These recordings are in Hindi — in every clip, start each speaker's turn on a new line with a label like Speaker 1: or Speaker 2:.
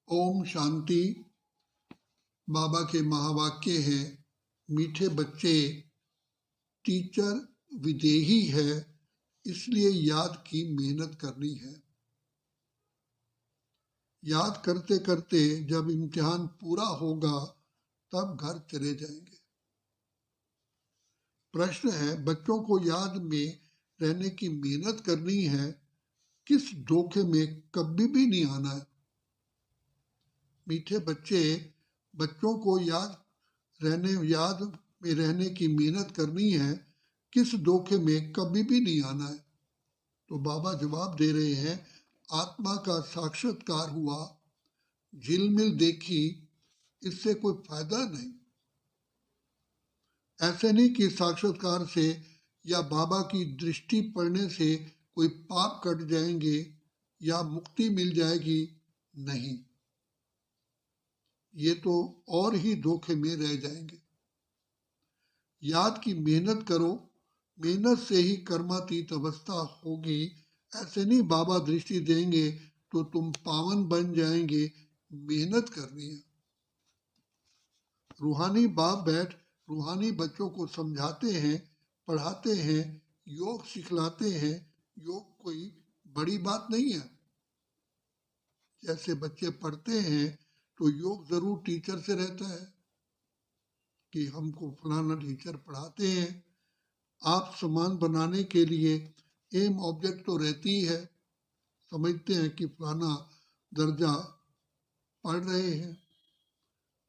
Speaker 1: ओम शांति। बाबा के महावाक्य है, मीठे बच्चे, टीचर विदेही है, इसलिए याद की मेहनत करनी है। याद करते करते जब इम्तिहान पूरा होगा तब घर चले जाएंगे। प्रश्न है, बच्चों को याद में रहने की मेहनत करनी है, किस धोखे में कभी भी नहीं आना है। मीठे बच्चे, बच्चों को याद में रहने की मेहनत करनी है, किस धोखे में कभी भी नहीं आना है। तो बाबा जवाब दे रहे हैं, आत्मा का साक्षात्कार हुआ, झिलमिल देखी, इससे कोई फायदा नहीं। ऐसे नहीं कि साक्षात्कार से या बाबा की दृष्टि पड़ने से कोई पाप कट जाएंगे या मुक्ति मिल जाएगी, नहीं, ये तो और ही धोखे में रह जाएंगे। याद की मेहनत करो, मेहनत से ही कर्मातीत अवस्था होगी। ऐसे नहीं बाबा दृष्टि देंगे तो तुम पावन बन जाएंगे, मेहनत करनी है। रूहानी बाप बैठ रूहानी बच्चों को समझाते हैं, पढ़ाते हैं, योग सिखलाते हैं। योग कोई बड़ी बात नहीं है। जैसे बच्चे पढ़ते हैं तो योग जरूर टीचर से रहता है कि हमको फलाना टीचर पढ़ाते हैं। आप सामान बनाने के लिए एम ऑब्जेक्ट तो रहती है, समझते हैं कि फलाना दर्जा पढ़ रहे हैं।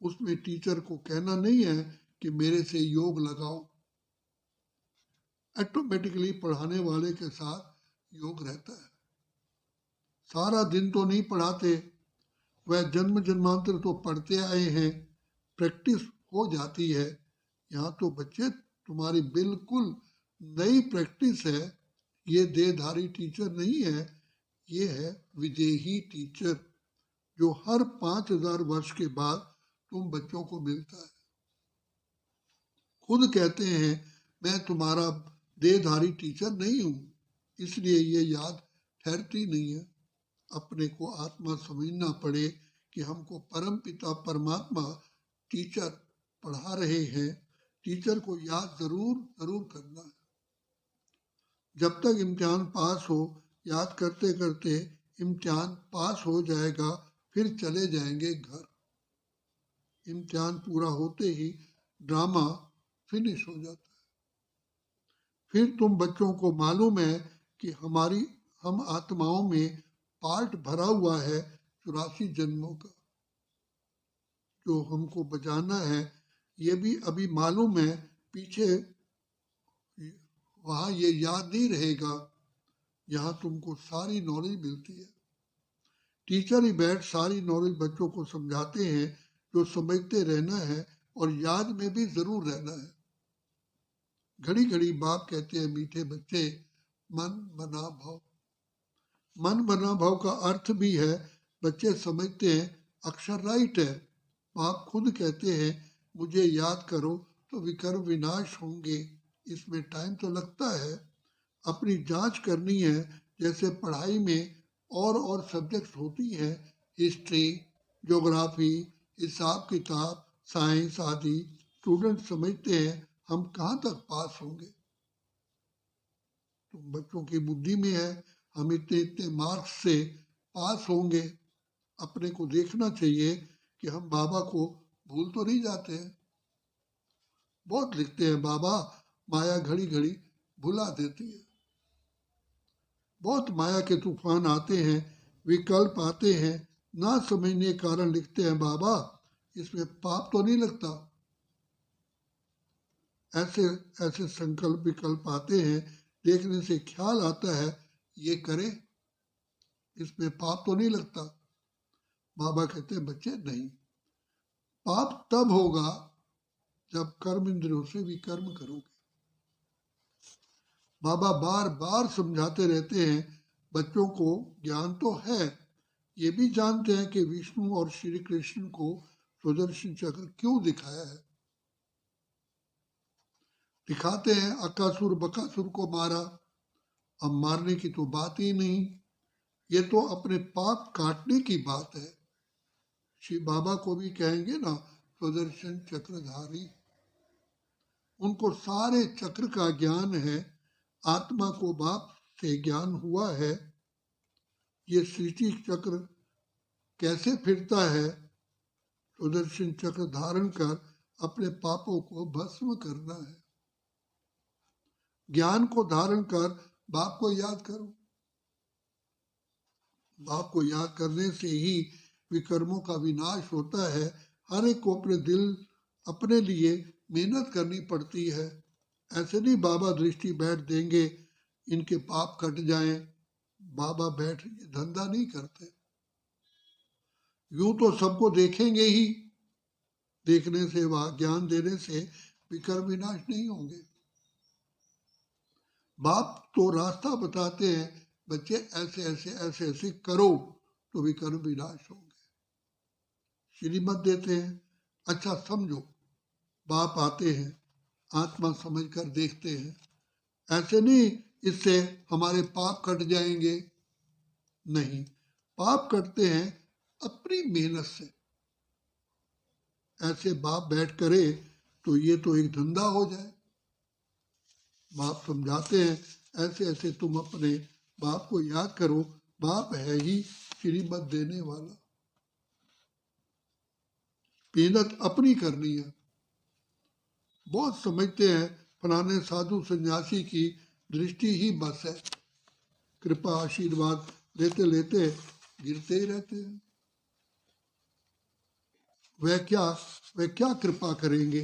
Speaker 1: उसमें टीचर को कहना नहीं है कि मेरे से योग लगाओ। ऑटोमेटिकली पढ़ाने वाले के साथ योग रहता है। सारा दिन तो नहीं पढ़ाते, वह जन्म जन्मांतर तो पढ़ते आए हैं, प्रैक्टिस हो जाती है। यहाँ तो बच्चे तुम्हारी बिल्कुल नई प्रैक्टिस है। ये देहधारी टीचर नहीं है, ये है विदेही टीचर, जो हर 5000 वर्ष के बाद तुम बच्चों को मिलता है। खुद कहते हैं, मैं तुम्हारा देहधारी टीचर नहीं हूं, इसलिए ये याद ठहरती नहीं है। अपने को आत्मा समझना पड़े कि हमको परम पिता परमात्मा टीचर पढ़ा रहे हैं। टीचर को याद जरूर करना है। जब तक इम्तिहान पास हो, याद करते करते इम्तिहान पास हो जाएगा, फिर चले जाएंगे घर। इम्तिहान पूरा होते ही ड्रामा फिनिश हो जाता है। फिर तुम बच्चों को मालूम है कि हम आत्माओं में पार्ट भरा हुआ है 84 जन्मों का, जो हमको बचाना है। ये भी अभी मालूम है, पीछे वहाँ ये याद नहीं रहेगा। यहाँ तुमको सारी नॉलेज मिलती है। टीचर ही बैठ सारी नॉलेज बच्चों को समझाते हैं, जो समझते रहना है और याद में भी जरूर रहना है। घड़ी घड़ी बाप कहते हैं, मीठे बच्चे, मन बना भाव। मन बना भाव का अर्थ भी है, बच्चे समझते हैं अक्षर राइट है। बाप खुद कहते हैं, मुझे याद करो तो विकर्म विनाश होंगे। इसमें टाइम तो लगता है, अपनी जांच करनी है। जैसे पढ़ाई में और सब्जेक्ट्स होती हैं, हिस्ट्री, ज्योग्राफी, हिसाब किताब, साइंस आदि। स्टूडेंट समझते हैं हम कहाँ तक पास होंगे। तो बच्चों की बुद्धि में है, हम इतने इतने मार्क्स से पास होंगे। अपने को देखना चाहिए कि हम बाबा को भूल तो नहीं जाते हैं। बहुत लिखते हैं, बाबा माया घड़ी घड़ी भुला देती है। बहुत माया के तूफान आते हैं, विकल्प आते हैं, ना समझने के कारण लिखते हैं, बाबा इसमें पाप तो नहीं लगता। ऐसे ऐसे संकल्प विकल्प आते हैं, देखने से ख्याल आता है ये करे, इसमें पाप तो नहीं लगता। बाबा कहते हैं, बच्चे नहीं, पाप तब होगा जब कर्म इंद्रियों से विकर्म करोगे। बाबा बार बार समझाते रहते हैं बच्चों को। ज्ञान तो है, ये भी जानते हैं कि विष्णु और श्री कृष्ण को सुदर्शन चक्र क्यों दिखाया है। दिखाते हैं अकासुर बकासुर को मारा, अब मारने की तो बात ही नहीं, ये तो अपने पाप काटने की बात है। श्री बाबा को भी कहेंगे ना सुदर्शन चक्रधारी। उनको सारे चक्र का ज्ञान है, आत्मा को बाप से ज्ञान हुआ है। ये सृष्टि चक्र कैसे फिरता है, सुदर्शन चक्र धारण कर अपने पापों को भस्म करना है। ज्ञान को धारण कर बाप को याद करो। बाप को याद करने से ही विकर्मों का विनाश होता है। हर एक को अपने दिल अपने लिए मेहनत करनी पड़ती है। ऐसे नहीं बाबा दृष्टि बैठ देंगे इनके पाप कट जाएं। बाबा बैठ ये धंधा नहीं करते। यूं तो सबको देखेंगे ही, देखने से वह ज्ञान देने से विकर्म विनाश नहीं होंगे। बाप तो रास्ता बताते हैं, बच्चे ऐसे ऐसे ऐसे ऐसे करो तो विकर्म विनाश होंगे। श्रीमत देते हैं, अच्छा समझो। बाप आते हैं, आत्मा समझकर देखते हैं। ऐसे नहीं इससे हमारे पाप कट जाएंगे, नहीं, पाप कटते हैं अपनी मेहनत से। ऐसे बाप बैठ करे तो ये तो एक धंधा हो जाए। बाप समझाते हैं, ऐसे ऐसे तुम अपने बाप को याद करो। बाप है ही श्रीमत देने वाला। मेहनत अपनी करनी है। बहुत समझते हैं फलाने साधु सन्यासी की दृष्टि ही बस है, कृपा आशीर्वाद लेते लेते गिरते ही रहते हैं। वह क्या कृपा करेंगे,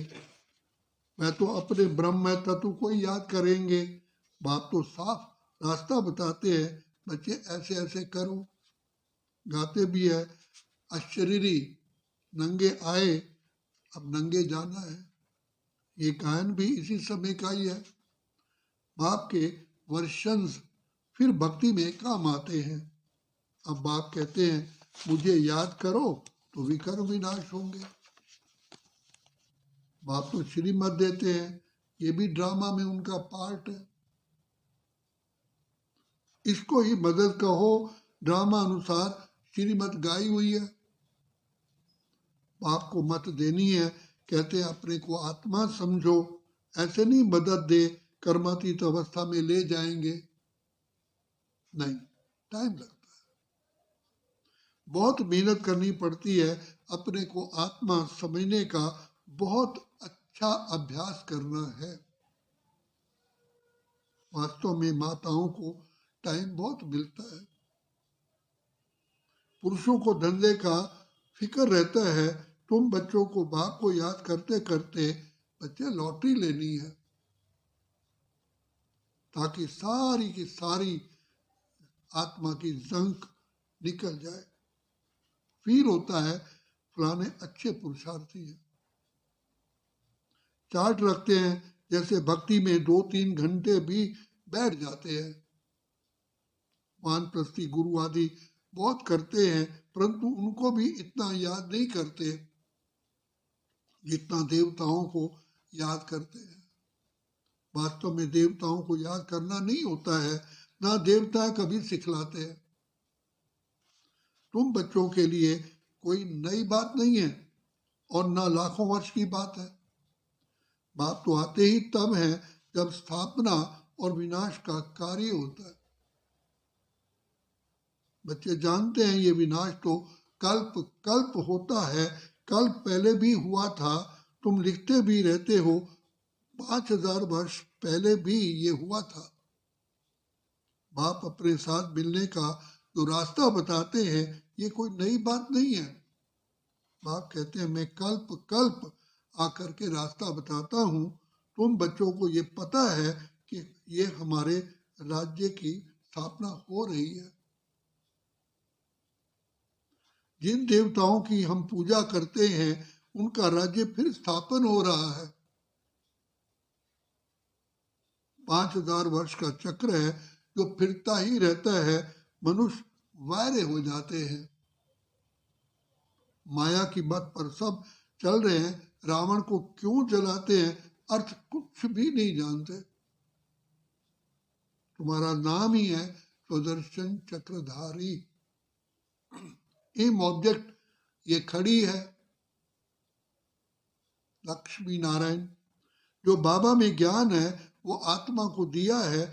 Speaker 1: वह तो अपने ब्रह्म तत्व को ही याद करेंगे। बाप तो साफ रास्ता बताते हैं, बच्चे ऐसे ऐसे करो। गाते भी है, अशरीरी नंगे आए अब नंगे जाना है। ये गायन भी इसी समय का ही है। बाप के वर्षंस फिर भक्ति में काम आते हैं। अब बाप कहते हैं मुझे याद करो तो विकर्म विनाश होंगे। बाप तो श्रीमत देते हैं, ये भी ड्रामा में उनका पार्ट है। इसको ही मदद कहो, ड्रामा अनुसार श्रीमत गाई हुई है। बाप को मत देनी है, कहते हैं अपने को आत्मा समझो। ऐसे नहीं मदद दे कर्मातीत अवस्था में ले जाएंगे, नहीं, टाइम लगता है। बहुत मेहनत करनी पड़ती है। अपने को आत्मा समझने का बहुत अच्छा अभ्यास करना है। वास्तव में माताओं को टाइम बहुत मिलता है। पुरुषों को धंधे का फिक्र रहता है। तुम बच्चों को बाप को याद करते करते बच्चे लॉटरी लेनी है, ताकि सारी की सारी आत्मा की जंक निकल जाए। फील होता है फलाने अच्छे पुरुषार्थी हैं। चार्ट रखते हैं, जैसे भक्ति में 2-3 घंटे भी बैठ जाते हैं। वानप्रस्थी गुरु आदि बहुत करते हैं, परंतु उनको भी इतना याद नहीं करते जितना देवताओं को याद करते हैं। वास्तव में देवताओं को याद करना नहीं होता है, ना देवता कभी सिखलाते हैं। तुम बच्चों के लिए कोई नई बात नहीं है और ना लाखों वर्ष की बात है। बाप तो आते ही तब है जब स्थापना और विनाश का कार्य होता है। बच्चे जानते हैं ये विनाश तो कल्प कल्प होता है, कल्प पहले भी हुआ था। तुम लिखते भी रहते हो 5000 वर्ष पहले भी ये हुआ था। बाप अपने साथ मिलने का जो रास्ता बताते हैं ये कोई नई बात नहीं है। बाप कहते हैं मैं कल्प कल्प आकर के रास्ता बताता हूँ। तुम बच्चों को ये पता है कि ये हमारे राज्य की स्थापना हो रही है। जिन देवताओं की हम पूजा करते हैं उनका राज्य फिर स्थापन हो रहा है। 5000 वर्ष का चक्र है जो फिरता ही रहता है। मनुष्य वायरे हो जाते हैं, माया की मत पर सब चल रहे हैं। रावण को क्यों जलाते हैं, अर्थ कुछ भी नहीं जानते। तुम्हारा नाम ही है सुदर्शन चक्रधारी। एम ऑब्जेक्ट ये खड़ी है। लक्ष्मी नारायण, जो बाबा में ज्ञान है वो आत्मा को दिया है।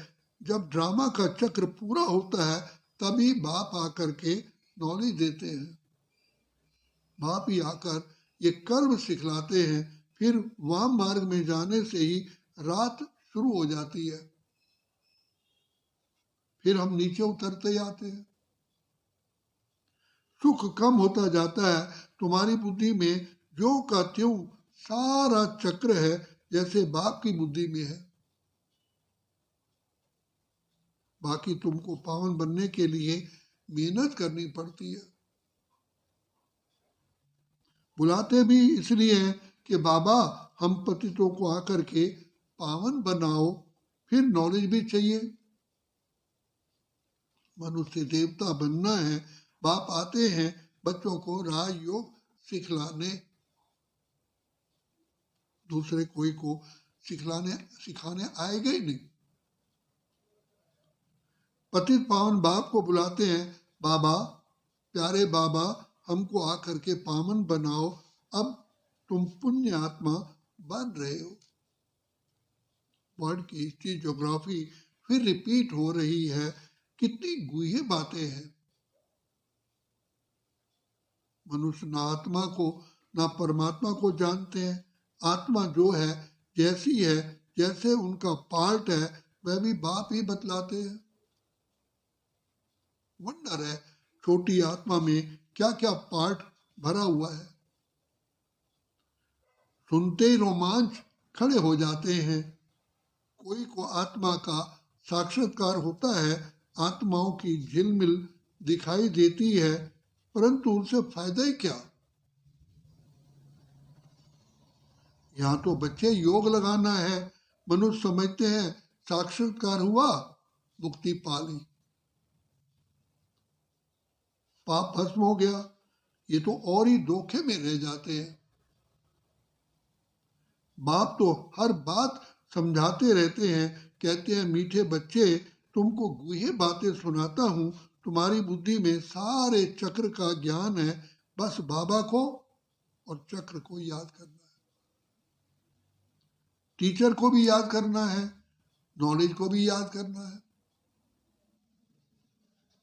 Speaker 1: जब ड्रामा का चक्र पूरा होता है तभी बाप आकर के नॉलेज देते हैं। बाप ही आकर ये कर्म सिखलाते हैं। फिर वाम मार्ग में जाने से ही रात शुरू हो जाती है। फिर हम नीचे उतरते जाते हैं। सुख कम होता जाता है। तुम्हारी बुद्धि में ज्यों का त्यों सारा चक्र है जैसे बाप की बुद्धि में है। बाकी तुमको पावन बनने के लिए मेहनत करनी पड़ती है। बुलाते भी इसलिए हैं कि बाबा हम पतितों को आकर के पावन बनाओ। फिर नॉलेज भी चाहिए। मनुष्य देवता बनना है। बाप आते हैं बच्चों को राजयोग सिखलाने। दूसरे कोई को सिखाने आएगा ही नहीं। पतित पावन बाप को बुलाते हैं, बाबा, प्यारे बाबा, हमको आकर के पावन बनाओ। अब तुम पुण्य आत्मा बन रहे हो। वर्ल्ड की हिस्ट्री, ज्योग्राफी फिर रिपीट हो रही है। कितनी गूढ़ बातें हैं। मनुष्य ना आत्मा को ना परमात्मा को जानते हैं। आत्मा जो है जैसी है, जैसे उनका पार्ट है, वह भी बाप ही बतलाते हैं। वंडर है छोटी आत्मा में क्या क्या पार्ट भरा हुआ है। सुनते ही रोमांच खड़े हो जाते हैं। कोई को आत्मा का साक्षात्कार होता है। आत्माओं की झिलमिल दिखाई देती है, परंतु उनसे फायदा ही क्या। यहाँ तो बच्चे योग लगाना है। मनुष्य समझते हैं साक्षात्कार हुआ, मुक्ति पा ली, पाप भस्म हो गया। ये तो और ही धोखे में रह जाते हैं। बाप तो हर बात समझाते रहते हैं। कहते हैं, मीठे बच्चे, तुमको गूढ़ बातें सुनाता हूँ। तुम्हारी बुद्धि में सारे चक्र का ज्ञान है। बस बाबा को और चक्र को याद करना है। टीचर को भी याद करना है, नॉलेज को भी याद करना है।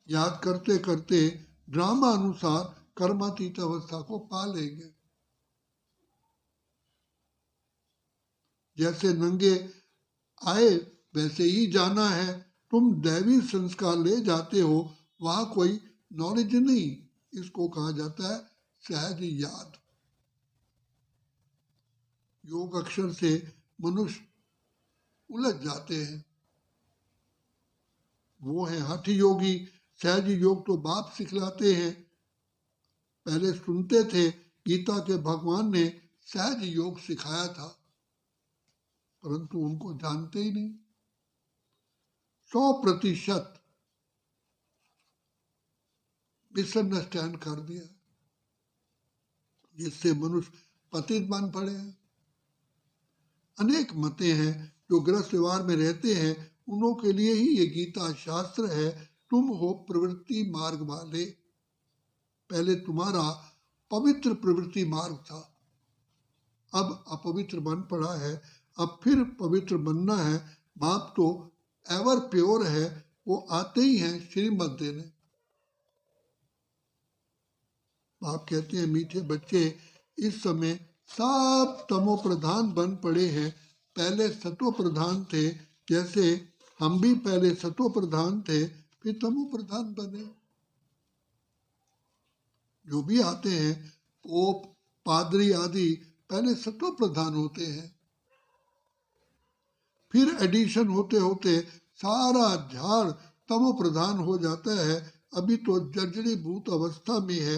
Speaker 1: याद करते करते ड्रामा अनुसार कर्मातीत अवस्था को पा लेंगे। जैसे नंगे आए वैसे ही जाना है। तुम दैवी संस्कार ले जाते हो, वहां कोई नॉलेज नहीं। इसको कहा जाता है सहज याद। योग अक्षर से मनुष्य उलझ जाते हैं। वो है हठ योगी। सहज योग तो बाप सिखलाते हैं। पहले सुनते थे गीता के भगवान ने सहज योग सिखाया था, परंतु उनको जानते ही नहीं। 100% मिसअंडरस्टैंड कर दिया, जिससे मनुष्य पतित बन पड़े हैं। अनेक मतें हैं जो गृहस्थ व्यवहार में रहते हैं, उन्हों के लिए ही ये गीता शास्त्र है। तुम हो प्रवृत्ति मार्ग वाले। पहले तुम्हारा पवित्र प्रवृत्ति मार्ग था, अब अपवित्र बन पड़ा है। अब फिर पवित्र बनना है। बाप तो एवर प्योर है, वो आते ही हैं श्रीमत देने। बाप कहते हैं, मीठे बच्चे, इस समय सब तमो प्रधान बन पड़े हैं। पहले सत्व प्रधान थे, जैसे हम भी पहले सत्व प्रधान थे, फिर तमो प्रधान बने। जो भी आते हैं पोप, पादरी आदि, पहले सत्व प्रधान होते हैं। फिर एडिशन होते होते सारा झाड़ तमो प्रधान हो जाता है। अभी तो जर्जरी भूत अवस्था में है।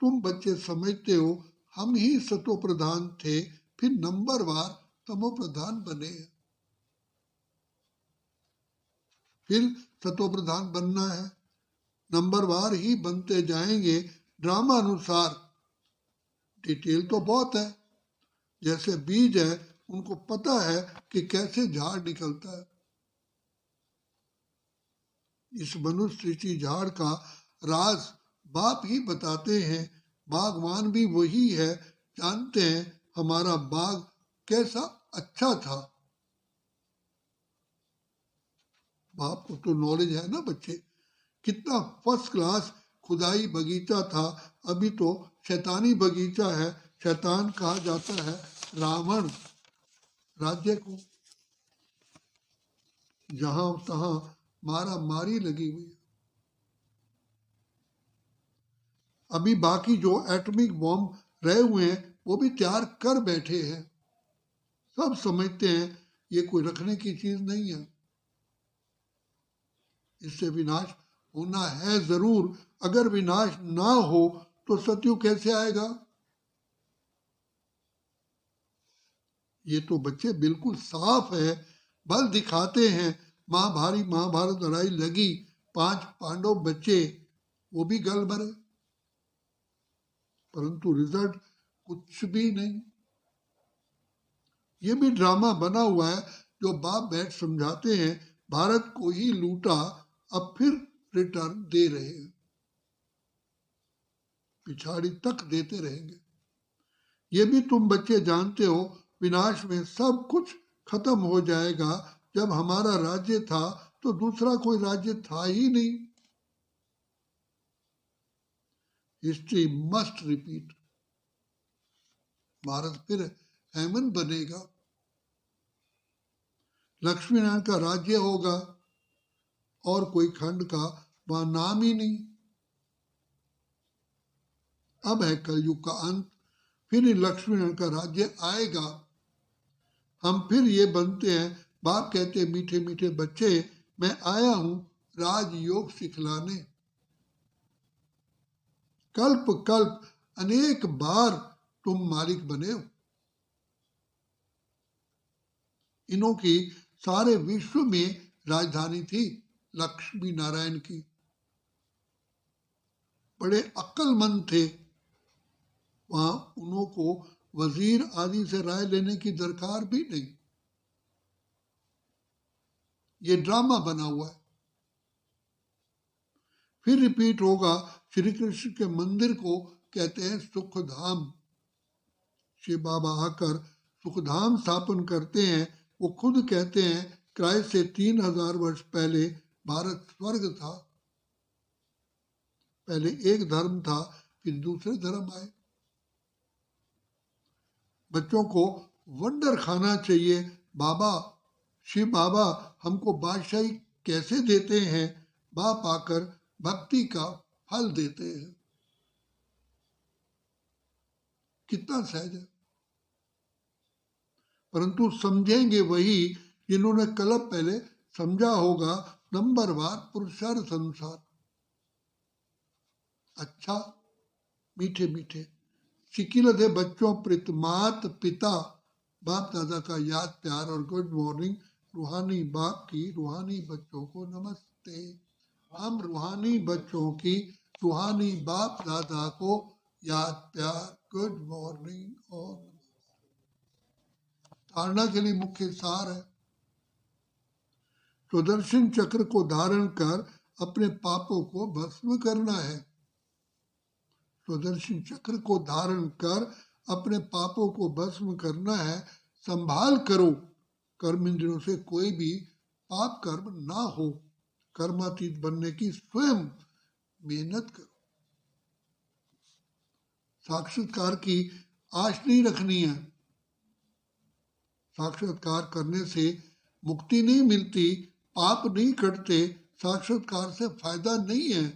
Speaker 1: तुम बच्चे समझते हो हम ही सत्व प्रधान थे, फिर नंबरवार तमो प्रधान बने। फिर सत्व प्रधान बनना है, नंबरवार ही बनते जाएंगे। ड्रामा अनुसार डिटेल तो बहुत है। जैसे बीज है, उनको पता है कि कैसे झाड़ निकलता है। इस मनुष्य सृष्टि झाड़ का राज बाप ही बताते हैं। बागवान भी वही है, जानते हैं हमारा बाग कैसा अच्छा था। बाप को तो नॉलेज है ना बच्चे, कितना फर्स्ट क्लास खुदाई बगीचा था, अभी तो शैतानी बगीचा है। शैतान कहा जाता है रावण राज्य को, जहां तहां मारा मारी लगी हुई है। अभी बाकी जो एटॉमिक बॉम्ब रहे हुए हैं वो भी तैयार कर बैठे हैं। सब समझते हैं ये कोई रखने की चीज नहीं है, इससे विनाश होना है जरूर। अगर विनाश ना हो तो सतयुग कैसे आएगा? ये तो बच्चे बिल्कुल साफ है, बल दिखाते हैं। महाभारत लड़ाई लगी, 5 पांडव बचे, वो भी गल मरे, परंतु रिजल्ट कुछ भी नहीं। ये भी ड्रामा बना हुआ है, जो बाप बैठ समझाते हैं भारत को ही लूटा, अब फिर रिटर्न दे रहे हैं, पिछाड़ी तक देते रहेंगे। ये भी तुम बच्चे जानते हो, विनाश में सब कुछ खत्म हो जाएगा। जब हमारा राज्य था तो दूसरा कोई राज्य था ही नहीं। History must repeat. भारत फिर हेमन बनेगा, लक्ष्मी नारायण का राज्य होगा, और कोई खंड का वहां नाम ही नहीं। अब है कलयुग का अंत, फिर लक्ष्मी नारायण का राज्य आएगा। हम फिर ये बनते हैं, बाप कहते मीठे मीठे बच्चे, मैं आया हूं राजयोग सिखलाने। कल्प कल्प अनेक बार तुम मालिक बने हो। इन्हों की सारे विश्व में राजधानी थी लक्ष्मी नारायण की। बड़े अक्लमंद थे, वहां उन्हों को वजीर आदि से राय लेने की दरकार भी नहीं। ये ड्रामा बना हुआ है, फिर रिपीट होगा। श्री कृष्ण के मंदिर को कहते हैं सुखधाम। शिव बाबा आकर सुखधाम स्थापन करते हैं। वो खुद कहते हैं क्राइस्ट से 3000 वर्ष पहले भारत स्वर्ग था। पहले एक धर्म था, फिर दूसरे धर्म आए। बच्चों को वंडर खाना चाहिए, बाबा शिव बाबा हमको बादशाही कैसे देते हैं। बाप आकर भक्ति का फल देते हैं, कितना सहज है। परंतु समझेंगे वही जिन्होंने कल्प पहले समझा होगा। नंबरवार पुरुषार्थ संसार। अच्छा, मीठे मीठे शिकिल थे बच्चों, प्रितमात पिता बाप दादा का याद प्यार और गुड मॉर्निंग। रूहानी बाप की रूहानी बच्चों को नमस्ते। हम रूहानी बच्चों की रूहानी बाप दादा को याद प्यार, गुड मॉर्निंग और धारणा के लिए मुख्य सार है। सुदर्शन चक्र को धारण कर अपने पापों को भस्म करना है। सुदर्शन चक्र को धारण कर अपने पापों को भस्म करना है। संभाल करो कर्म इंद्रियों से कोई भी पाप कर्म ना हो। कर्मातीत बनने की स्वयं मेहनत करो। साक्षात्कार की आश नहीं रखनी है। साक्षात्कार करने से मुक्ति नहीं मिलती, पाप नहीं कटते, साक्षात्कार से फायदा नहीं है।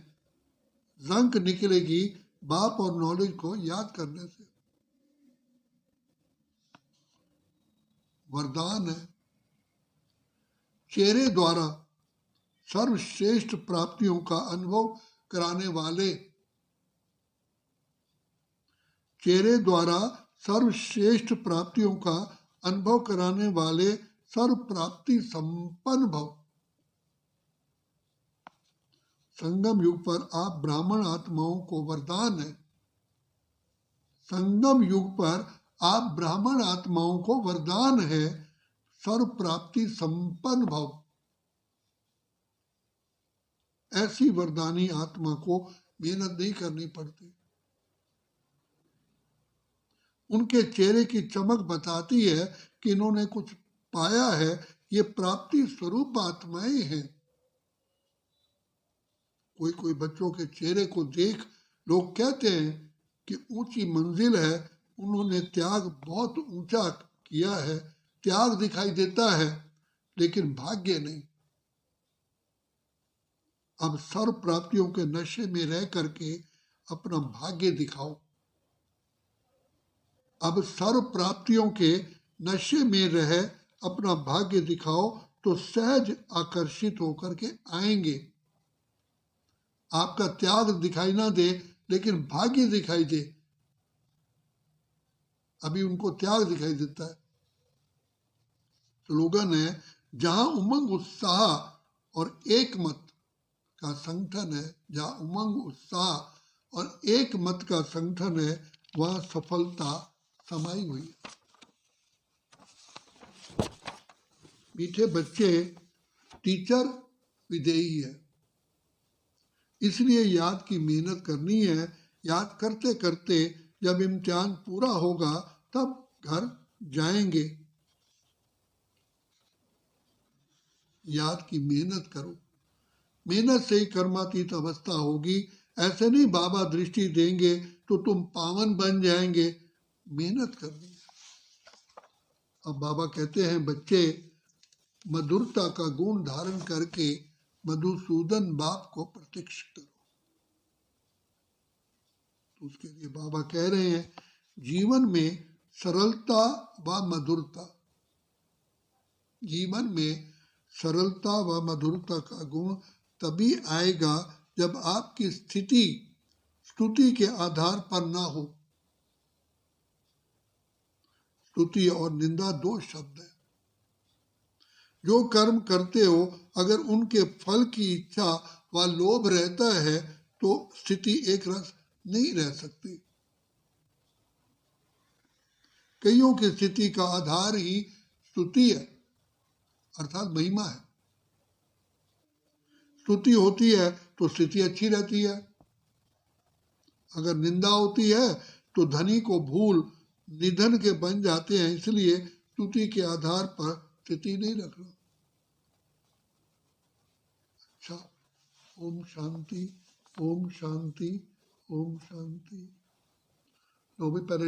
Speaker 1: रंक निकलेगी बाप और नॉलेज को याद करने से। वरदान है, चेहरे द्वारा सर्वश्रेष्ठ प्राप्तियों का अनुभव कराने वाले, चेहरे द्वारा सर्वश्रेष्ठ प्राप्तियों का अनुभव कराने वाले सर्व प्राप्ति संपन्न भव। संगम युग पर आप ब्राह्मण आत्माओं को वरदान है। संगम युग पर आप ब्राह्मण आत्माओं को वरदान है, सर्व प्राप्ति संपन्न भव। ऐसी वरदानी आत्मा को मेहनत नहीं करनी पड़ती। उनके चेहरे की चमक बताती है कि इन्होंने कुछ पाया है, ये प्राप्ति स्वरूप आत्माएं हैं। कोई कोई बच्चों के चेहरे को देख लोग कहते हैं कि ऊंची मंजिल है, उन्होंने त्याग बहुत ऊंचा किया है, त्याग दिखाई देता है लेकिन भाग्य नहीं। अब सर्व प्राप्तियों के नशे में रह करके अपना भाग्य दिखाओ। अब सर्व प्राप्तियों के नशे में रह अपना भाग्य दिखाओ तो सहज आकर्षित होकर के आएंगे। आपका त्याग दिखाई ना दे लेकिन भाग्य दिखाई दे, अभी उनको त्याग दिखाई देता है। स्लोगन है, जहां उमंग उत्साह और एक मत का संगठन है, जहां उमंग उत्साह और एक मत का संगठन है, वहां सफलता समाई हुई है। मीठे बच्चे, टीचर विदेही है, इसलिए याद की मेहनत करनी है। याद करते करते जब इम्तिहान पूरा होगा तब घर जाएंगे। याद की मेहनत करो, मेहनत से ही कर्मातीत अवस्था होगी। ऐसे नहीं बाबा दृष्टि देंगे तो तुम पावन बन जाएंगे, मेहनत करनी है। अब बाबा कहते हैं, बच्चे मधुरता का गुण धारण करके मधुसूदन बाप को प्रत्यक्ष करो। तो उसके लिए बाबा कह रहे हैं, जीवन में सरलता व मधुरता, जीवन में सरलता व मधुरता का गुण तभी आएगा जब आपकी स्थिति स्तुति के आधार पर ना हो। स्तुति और निंदा दो शब्द है। जो कर्म करते हो अगर उनके फल की इच्छा व लोभ रहता है तो स्थिति एक रस नहीं रह सकती। कईयों की स्थिति का आधार ही स्तुति है, अर्थात महिमा है। स्तुति होती है तो स्थिति अच्छी रहती है, अगर निंदा होती है तो धनी को भूल निधन के बन जाते हैं। इसलिए स्तुति के आधार पर स्थिति नहीं रखना। अच्छा, ओम शांति, ओम शांति, ओम शांति। लो भी पहले